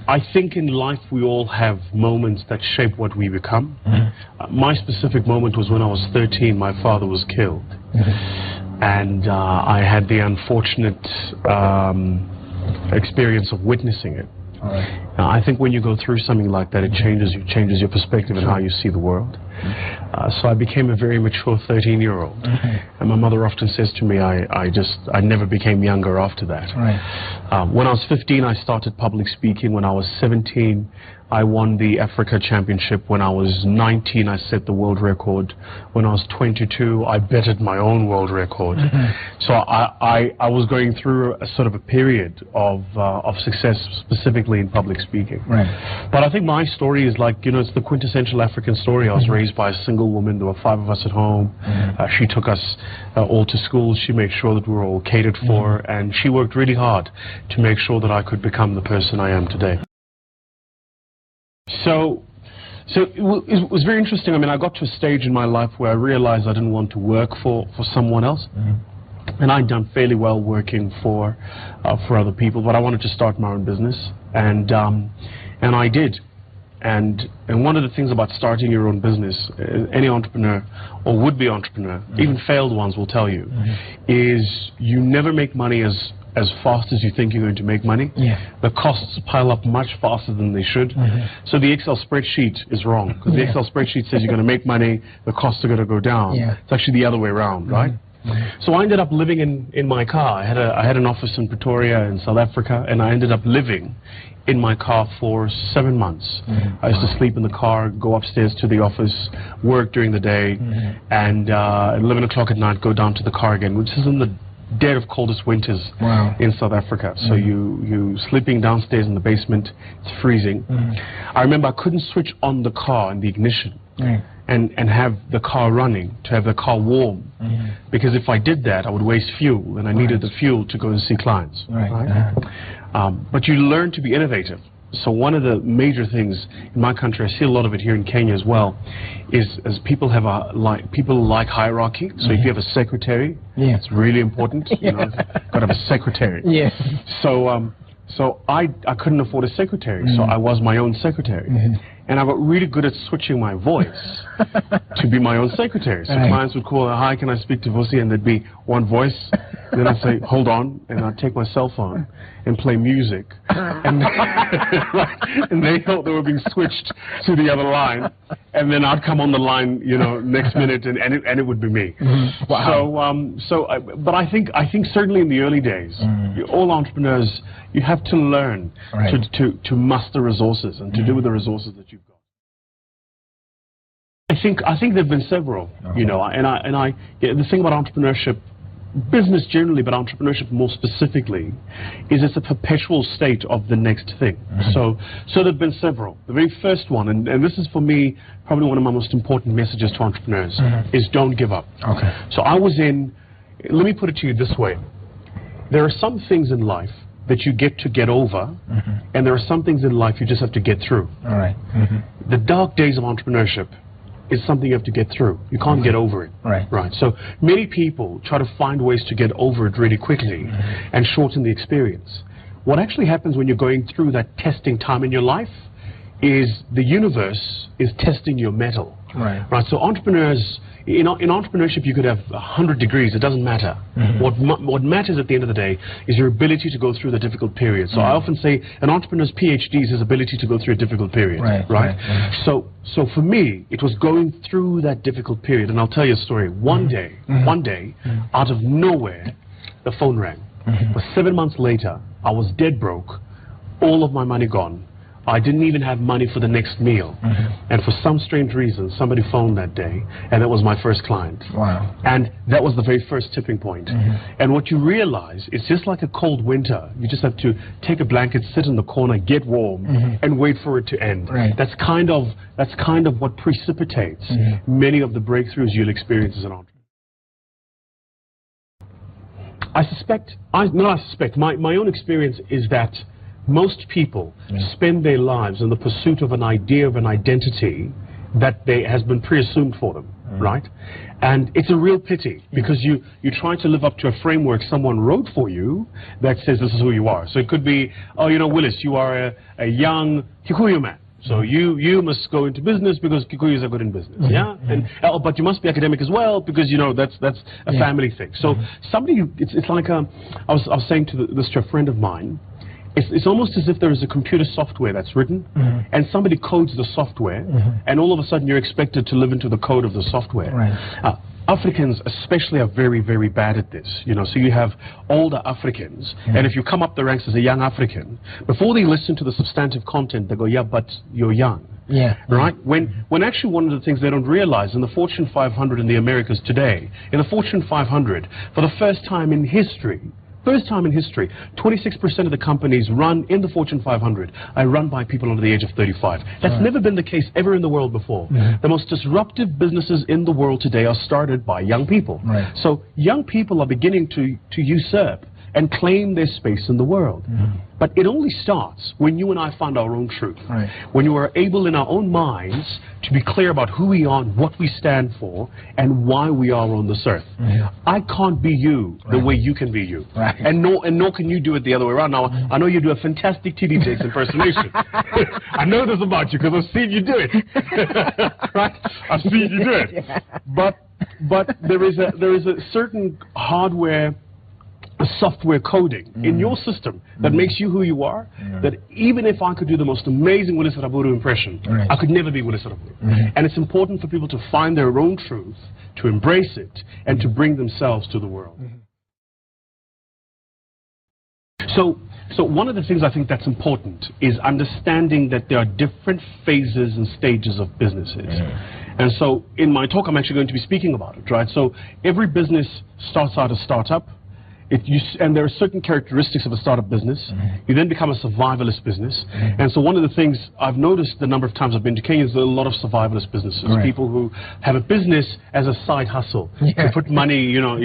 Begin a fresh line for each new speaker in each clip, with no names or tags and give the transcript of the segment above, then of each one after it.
I think in life we all have moments that shape what we become. My specific moment was when I was 13, my father was killed. And I had the unfortunate experience of witnessing it. I think when you go through something like that, it changes your perspective and how you see the world. So I became a very mature 13-year-old. And my mother often says to me, I never became younger after that. When I was 15, I started public speaking. When I was 17, I won the Africa Championship. When I was 19, I set the world record. When I was 22, I betted my own world record. So I was going through a sort of a period of success, specifically in public speaking. But I think my story is like, you know, it's the quintessential African story. I was raised by a single woman. There were 5 of us at home. She took us all to school. She made sure that we were all catered for, and she worked really hard to make sure that I could become the person I am today. So it was very interesting. I mean, I got to a stage in my life where I realized I didn't want to work for someone else. And I'd done fairly well working for other people, but I wanted to start my own business, and I did. And one of the things about starting your own business, any entrepreneur or would-be entrepreneur, even failed ones will tell you, is you never make money as fast as you think you're going to make money. The costs pile up much faster than they should. So the Excel spreadsheet is wrong, because the Excel spreadsheet says you're going to make money, the costs are going to go down. It's actually the other way around, right? So I ended up living in my car. I had an office in Pretoria in South Africa, and I ended up living in my car for 7 months. I used to sleep in the car, go upstairs to the office, work during the day, and at 11 o'clock at night go down to the car again, which is in the dead of coldest winters in South Africa. So you sleeping downstairs in the basement, it's freezing. I remember I couldn't switch on the car in the ignition and have the car running, to have the car warm, because if I did that I would waste fuel, and I needed the fuel to go and see clients. But you learn to be innovative. So one of the major things in my country, I see a lot of it here in Kenya as well, is as people have people like hierarchy. So if you have a secretary, it's really important. You know, got to have a secretary. So I couldn't afford a secretary, so I was my own secretary. And I got really good at switching my voice to be my own secretary. So clients would call, "Hi, can I speak to Vusi?" And there'd be one voice. And then I'd say, "Hold on," and I'd take my cell phone and play music. And, and they thought they were being switched to the other line. And then I'd come on the line, you know, next minute, and it would be me. But I think certainly in the early days, all entrepreneurs, you have to learn to muster resources and to do with the resources that you've got. I think there've been several, you know, the thing about entrepreneurship, business generally, but entrepreneurship more specifically, is it's a perpetual state of the next thing. So there've been several. The very first one, and this is for me probably one of my most important messages to entrepreneurs, is don't give up. So I was let me put it to you this way. There are some things in life that you get to get over, and there are some things in life you just have to get through. The dark days of entrepreneurship is something you have to get through. You can't get over it. So many people try to find ways to get over it really quickly and shorten the experience. What actually happens when you're going through that testing time in your life is the universe is testing your mettle. So entrepreneurs, in entrepreneurship, you could have 100 degrees. It doesn't matter. What matters at the end of the day is your ability to go through the difficult period. So I often say an entrepreneur's PhD is his ability to go through a difficult period. So for me, it was going through that difficult period. And I'll tell you a story. One day, out of nowhere, the phone rang. But 7 months later, I was dead broke, all of my money gone. I didn't even have money for the next meal. And for some strange reason, somebody phoned that day, and that was my first client. And that was the very first tipping point. And what you realize, it's just like a cold winter. You just have to take a blanket, sit in the corner, get warm, and wait for it to end. That's kind of what precipitates many of the breakthroughs you'll experience as an entrepreneur. My own experience is that most people spend their lives in the pursuit of an idea of an identity that has been pre-assumed for them. right? And it's a real pity because you try to live up to a framework someone wrote for you that says this is who you are. So it could be, oh, you know, Willis, you are a young Kikuyu man. So you must go into business because Kikuyus are good in business, yeah? And but you must be academic as well because, you know, that's a family thing. So somebody, it's like I was saying to this to a friend of mine, it's almost as if there is a computer software that's written and somebody codes the software and all of a sudden you're expected to live into the code of the software.
Right.
Africans especially are very, very bad at this, you know. So you have older Africans, and if you come up the ranks as a young African, before they listen to the substantive content, they go, yeah, but you're young.
Yeah.
Right? When actually one of the things they don't realize in the Fortune 500 in the Americas today, in the Fortune 500, for the first time in history, 26% of the companies run in the Fortune 500 are run by people under the age of 35. That's never been the case ever in the world before. The most disruptive businesses in the world today are started by young people. So young people are beginning to usurp and claim their space in the world. But it only starts when you and I find our own truth. When you are able in our own minds to be clear about who we are, what we stand for, and why we are on this earth. I can't be you the way you can be you. And nor can you do it the other way around. Now, I know you do a fantastic TD Jakes impersonation. I know this about you because I've seen you do it. Right? I've seen you do it. But there is a certain hardware, a software coding in your system that makes you who you are, that even if I could do the most amazing Willis Raburu impression, I could never be Willis Raburu. And it's important for people to find their own truth, to embrace it, and to bring themselves to the world. So one of the things I think that's important is understanding that there are different phases and stages of businesses. And so in my talk, I'm actually going to be speaking about it, right? So every business starts out as a startup. And there are certain characteristics of a startup business. You then become a survivalist business. And so one of the things I've noticed the number of times I've been to Kenya is there are a lot of survivalist businesses. People who have a business as a side hustle to put money, you know.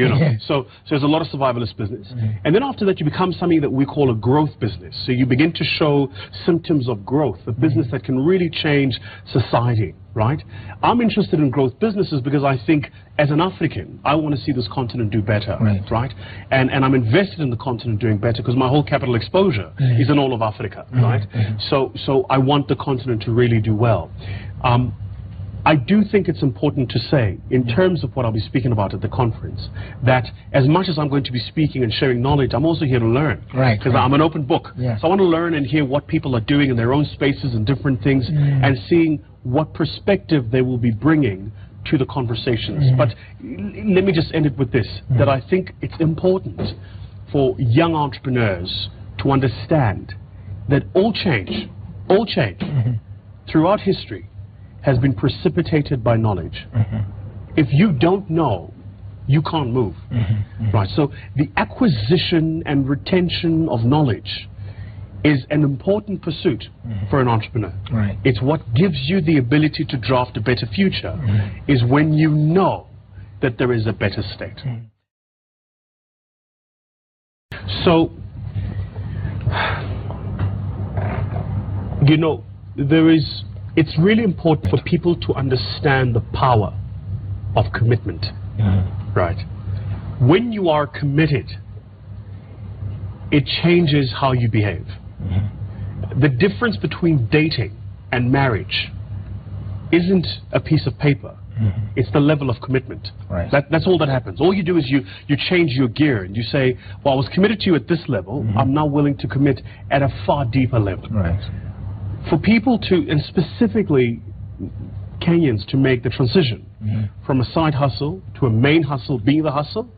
So there's a lot of survivalist business. And then after that you become something that we call a growth business. So you begin to show symptoms of growth, a business that can really change society. Right? I'm interested in growth businesses because I think as an African, I want to see this continent do better. Right? And I'm invested in the continent doing better because my whole capital exposure is in all of Africa. Right? So I want the continent to really do well. I do think it's important to say, in terms of what I'll be speaking about at the conference, that as much as I'm going to be speaking and sharing knowledge, I'm also here to learn. Because I'm an open book. So I want to learn and hear what people are doing in their own spaces and different things, and seeing what perspective they will be bringing to the conversations. But let me just end it with this, that I think it's important for young entrepreneurs to understand that all change throughout history has been precipitated by knowledge. If you don't know, you can't move. Right? So the acquisition and retention of knowledge is an important pursuit for an entrepreneur. It's what gives you the ability to draft a better future, is when you know that there is a better state. So, you know, it's really important for people to understand the power of commitment. Right? When you are committed, it changes how you behave. The difference between dating and marriage isn't a piece of paper. It's the level of commitment. That's all that happens. All you do is you change your gear and you say, well, I was committed to you at this level, I'm now willing to commit at a far deeper level. For people to, and specifically Kenyans, to make the transition from a side hustle to a main hustle being the hustle,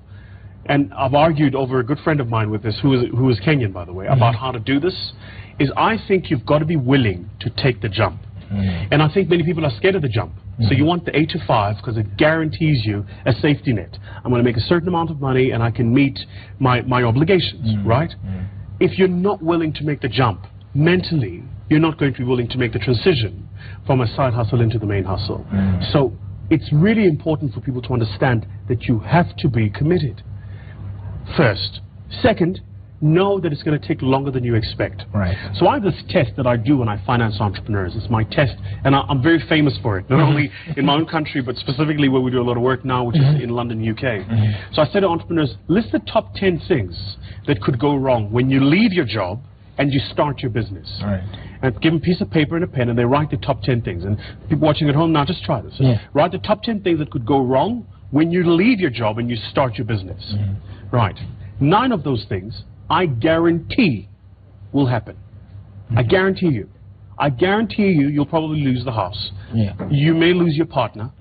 and I've argued over a good friend of mine with this, who is Kenyan, by the way, about how to do this, is I think you've got to be willing to take the jump. And I think many people are scared of the jump. So you want the 8 to 5 because it guarantees you a safety net. I'm going to make a certain amount of money and I can meet my obligations, right? If you're not willing to make the jump, mentally, you're not going to be willing to make the transition from a side hustle into the main hustle. So it's really important for people to understand that you have to be committed. First. Second, know that it's going to take longer than you expect.
Right.
So I have this test that I do when I finance entrepreneurs. It's my test, and I'm very famous for it, not only in my own country, but specifically where we do a lot of work now, which is in London, UK. So I say to entrepreneurs, list the top 10 things that could go wrong when you leave your job and you start your business.
Right.
And give them a piece of paper and a pen, and they write the top 10 things. And people watching at home now, just try this. Write the top 10 things that could go wrong when you leave your job and you start your business. Right. 9 of those things, I guarantee, will happen. I guarantee you. I guarantee you, you'll probably lose the house. You may lose your partner.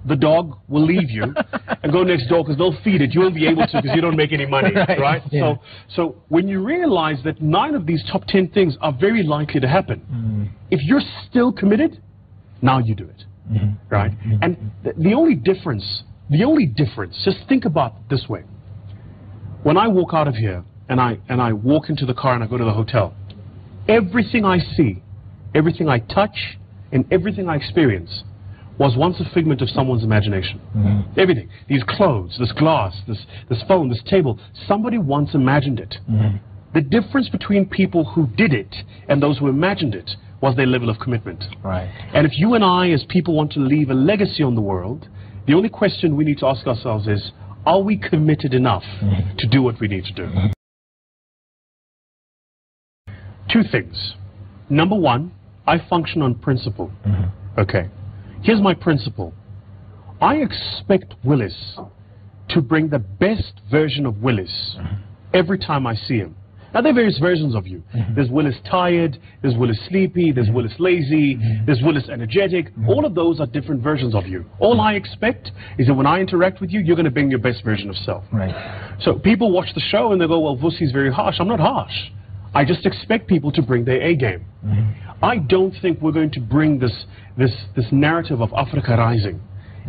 The dog will leave you and go next door because they'll feed it. You won't be able to because you don't make any money, right? So when you realize that 9 of these top 10 things are very likely to happen, if you're still committed, now you do it, right? And the only difference, just think about it this way. When I walk out of here and I walk into the car and I go to the hotel, everything I see, everything I touch, and everything I experience was once a figment of someone's imagination. Everything. These clothes, this glass, this phone, this table, somebody once imagined it. The difference between people who did it and those who imagined it was their level of commitment.
Right.
And if you and I, as people, want to leave a legacy on the world, the only question we need to ask ourselves is, are we committed enough to do what we need to do? 2 things. Number 1, I function on principle. Okay. Here's my principle. I expect Willis to bring the best version of Willis every time I see him. Now, there are various versions of you. There's Willis tired, there's Willis sleepy, there's Willis lazy, there's Willis energetic. All of those are different versions of you. All I expect is that when I interact with you, you're going to bring your best version of self. Right. So people watch the show and they go, well, Vusi's very harsh. I'm not harsh. I just expect people to bring their A game. I don't think we're going to bring this narrative of Africa rising.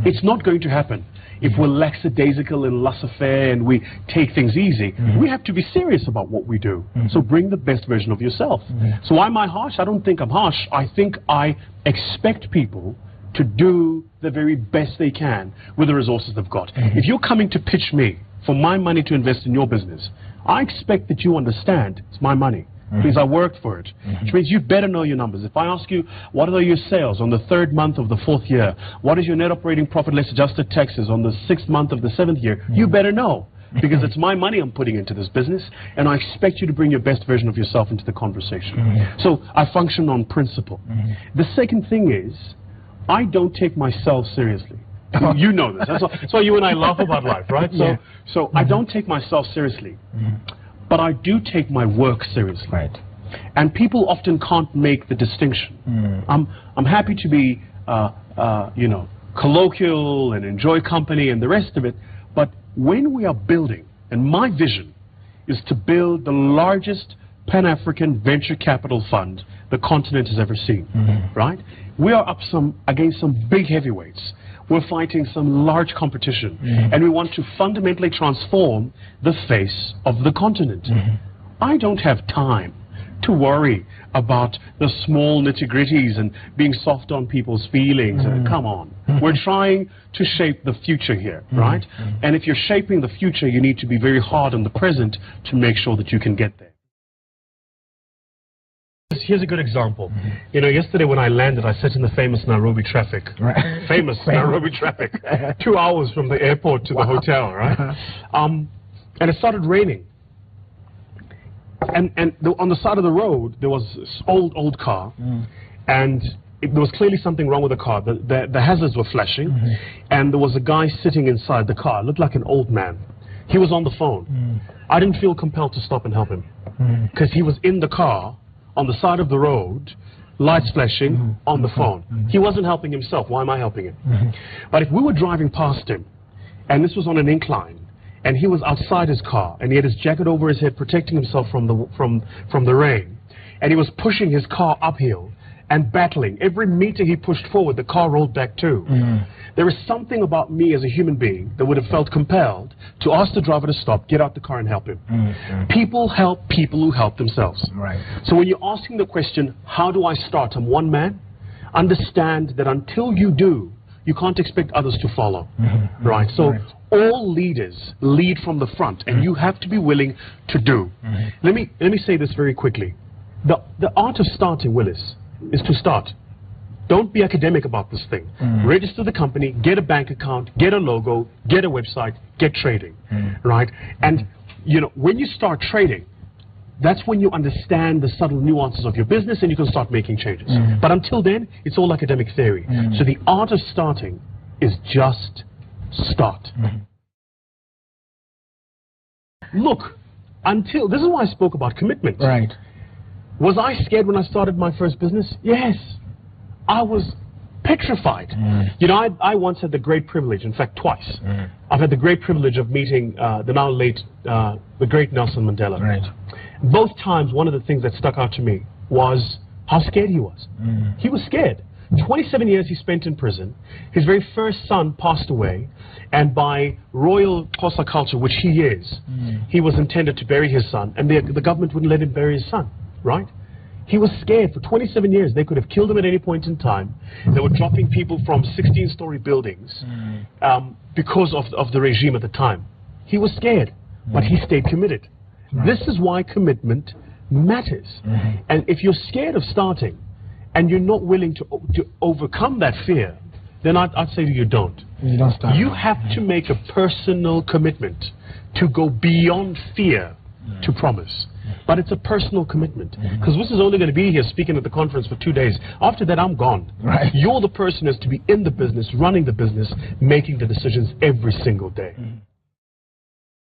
It's not going to happen. If we're lackadaisical and laissez-faire and we take things easy, we have to be serious about what we do. So bring the best version of yourself. So why am I harsh? I don't think I'm harsh. I think I expect people to do the very best they can with the resources they've got. If you're coming to pitch me for my money to invest in your business, I expect that you understand it's my money. Because I worked for it, which means you better know your numbers. If I ask you, what are your sales on the 3rd month of the 4th year? What is your net operating profit less adjusted taxes on the 6th month of the 7th year? You better know, because it's my money I'm putting into this business, and I expect you to bring your best version of yourself into the conversation. So I function on principle. The second thing is, I don't take myself seriously. You know this. That's why you and I laugh about life, right? So I don't take myself seriously. But I do take my work seriously. Right. And people often can't make the distinction. I'm happy to be, you know, colloquial and enjoy company and the rest of it, but when we are building, and my vision is to build the largest Pan-African venture capital fund the continent has ever seen, right? We are up against some big heavyweights. We're fighting some large competition, and we want to fundamentally transform the face of the continent. I don't have time to worry about the small nitty-gritties and being soft on people's feelings. Come on. We're trying to shape the future here, right? And if you're shaping the future, you need to be very hard on the present to make sure that you can get there. Here's a good example. You know, yesterday when I landed, I sat in the famous Nairobi traffic. Famous Nairobi traffic. 2 hours from the airport to the hotel, right? And it started raining. And on the side of the road, there was this old car. And there was clearly something wrong with the car. The hazards were flashing. And there was a guy sitting inside the car. It looked like an old man. He was on the phone. I didn't feel compelled to stop and help him. Because he was in the car, on the side of the road, lights flashing, on the phone. He wasn't helping himself. Why am I helping him? But if we were driving past him, and this was on an incline, and he was outside his car, and he had his jacket over his head protecting himself from the rain, and he was pushing his car uphill and battling. Every meter he pushed forward, the car rolled back too. There is something about me as a human being that would have felt compelled to ask the driver to stop, get out the car and help him. People help people who help themselves. Right. So when you're asking the question, how do I start? I'm one man. Understand that until you do, you can't expect others to follow. Right? So all leaders lead from the front, and you have to be willing to do. Let me say this very quickly. The art of starting, Willis, is to start. Don't be academic about this thing. Register the company, get a bank account, get a logo, get a website, get trading. Right? And you know, when you start trading, that's when you understand the subtle nuances of your business and you can start making changes. But until then, it's all academic theory. So the art of starting is just start. Look, until, this is why I spoke about commitment.
Right.
Was I scared when I started my first business? Yes. I was petrified. You know, I once had the great privilege, in fact twice, I've had the great privilege of meeting the now late, the great Nelson Mandela.
Right.
Both times, one of the things that stuck out to me was how scared he was. He was scared. 27 years he spent in prison. His very first son passed away, and by royal Xhosa culture, which he is, he was intended to bury his son, and the government wouldn't let him bury his son, right? He was scared. For 27 years, they could have killed him at any point in time. They were dropping people from 16-story buildings because of the regime at the time. He was scared, but he stayed committed. This is why commitment matters. And if you're scared of starting, and you're not willing to overcome that fear, then I'd say to you, don't.
You don't start.
You have to make a personal commitment to go beyond fear to promise. But it's a personal commitment. Because this is only going to be here speaking at the conference for 2 days. After that, I'm gone.
Right.
You're the person who has to be in the business, running the business, making the decisions every single day.